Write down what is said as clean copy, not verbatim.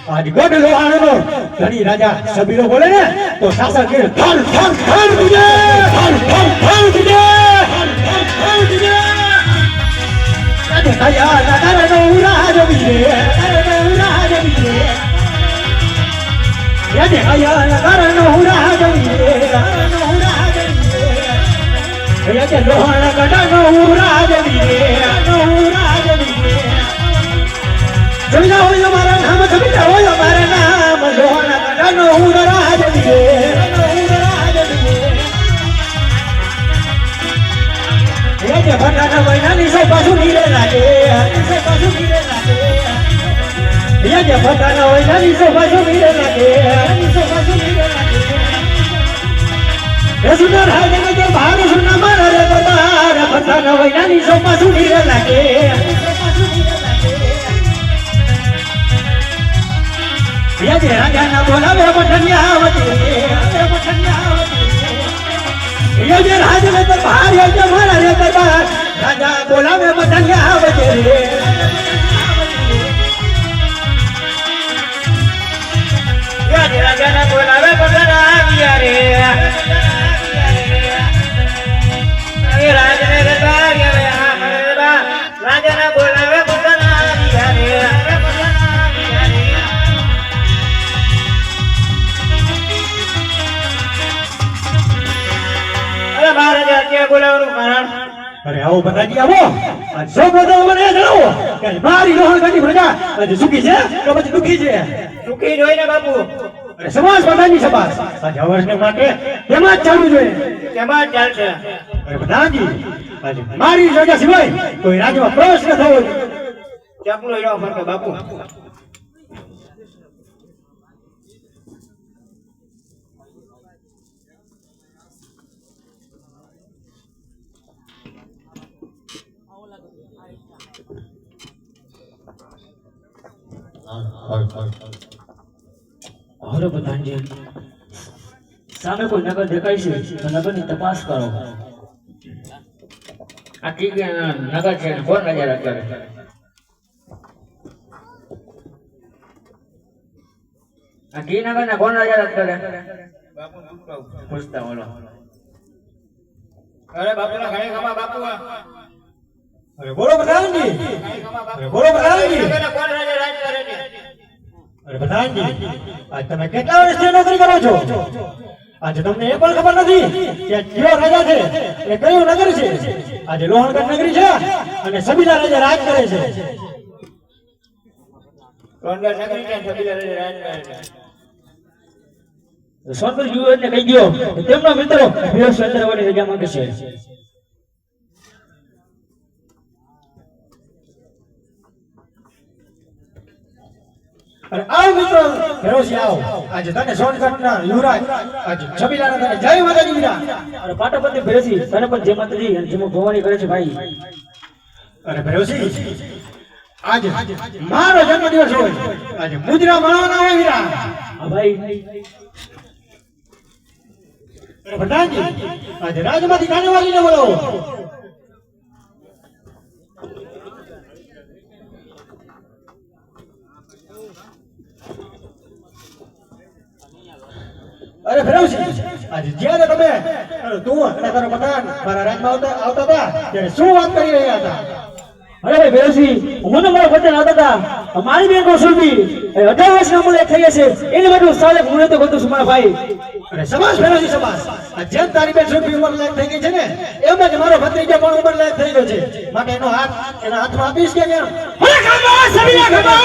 आज गढ़ लोहानो धनी राजा सबीरो बोले ने तो शासन के थर थर थर तुझे थर थर थर तुझे थर थर थर तुझे कया नगर नो उराज बिरे नगर नो उराज बिरे यदि कया नगर नो उराज बिरे नो उराज बिरे यदि लोहान गढ़ नो उराज बिरे नो उराज बिरे जमीना हो हमारा नाम जमीना हो हमारा नाम लोहाना गढ़ नो उराज बिरे नो उराज बिरे यदि भटाना वैना निसे पासु नीरे लागे निसे पासु नीरे लागे यदि भटाना वैना निसे पासु नीरे लागे निसे पासु नीरे लागे ये सुंदर है जगह के बाहर सुना मारा रे बाबा भटाना वैना निसे पासु नीरे लागे निसे पासु नीरे लागे यदि राजा ना बोला वे पठनियावती यदि राज में दरबार यदि मारा रे दरबार राजा बोला वे पठनियावती रे यदि राजा ना बोला वे पठनिया रे ये राज में दरबार ये राजा ना बोला वे पठनिया रे महाराजा क्या बोला कारण अरे आओ बताइए आओ आज सब बताओ મને જણાવો કે મારી લોહણગઢની પ્રજા આજે સુખી છે કે પછી દુખી છે સુખી જ હોય ને બાપુ અરે સમાજ બધાની સમાજ આજે વર્ષને માટે કેમાં જ ચાલવું જોઈએ કેમાં જ ચાલશે અરે બધાજી આજે મારી જગ્યા સિવાય કોઈ રાજમાં પ્રવેશ ન થવો ચાપલો ઈડો ફરકે બાપુ અરે પ્રધાનજી સામે કોઈ નગર દેખાય છે તો નગરની તપાસ કરો આ કી નગર છે કોણ રાજા કરે આ કી નગર ના કોણ રાજા કરે બાપુ પૂછતા બોલો અરે બાપુ ના ઘરે ખમા બાપુ અરે બોલો પ્રધાનજી અરે બોલો પ્રધાનજી કોણ રાજા રાજ કરે છે અરે પ્રધાનજી આજ તમે કેટલા વર્ષથી નોકરી કરો છો આજે તમને એ પણ ખબર નથી કે કયો રાજા છે એ કયું નગર છે આજે લોહણગઢ નગરી છે અને સબીલા રાજા રાજ કરે છે લોહણગઢ નગરી છે સબીલા રાજા રાજ કરે છે સોનપર યુવને કહી દો તેમનો મિત્રો બૃહસ્પતિવાળી રજા માંગે છે અરે આવો મિત્રો ભરોસે આવો આજે તને સોનગઢના યુવરાજ આજે છબીલાના તને જય માતાજી વીરા અરે પાટોપતિ ભેરસી તને પણ જય માતાજી અને જેમ ભવાની કરે છે ભાઈ અરે ભરોસી આજે મારો જન્મદિવસ હોય આજે મુજરા માણવાના હોય વીરા હા ભાઈ અરે પ્રધાનજી આજે રાજમાંથી કાનેવાલીને બોલાવો અરે ફેરવસી આજે જ્યારે તમે તું અને તારો પ્રધાન મારા રાજમાં આવતા હતા ત્યારે શું વાત કરી રહ્યા હતા અરે ભાઈ બેરસી મને મારા વતન આવતા હતા મારી બેન કોસુલબી 18 વર્ષના ઉંમરે થઈ હશે એની માટે હું સાલે મુહૂર્ત ગોતું છું મારા ભાઈ અરે સમાસ ફેરવજી સમાસ આ જેમ તારી બેન સુખી ઉંમર લાયક થઈ ગઈ છે ને એમ જ મારો ભત્રીજો પણ ઉંમર લાયક થઈ ગયો છે માટે એનો હાથ એના હાથમાં આપીશ કે કેમ મને ખબર સબીના ખબર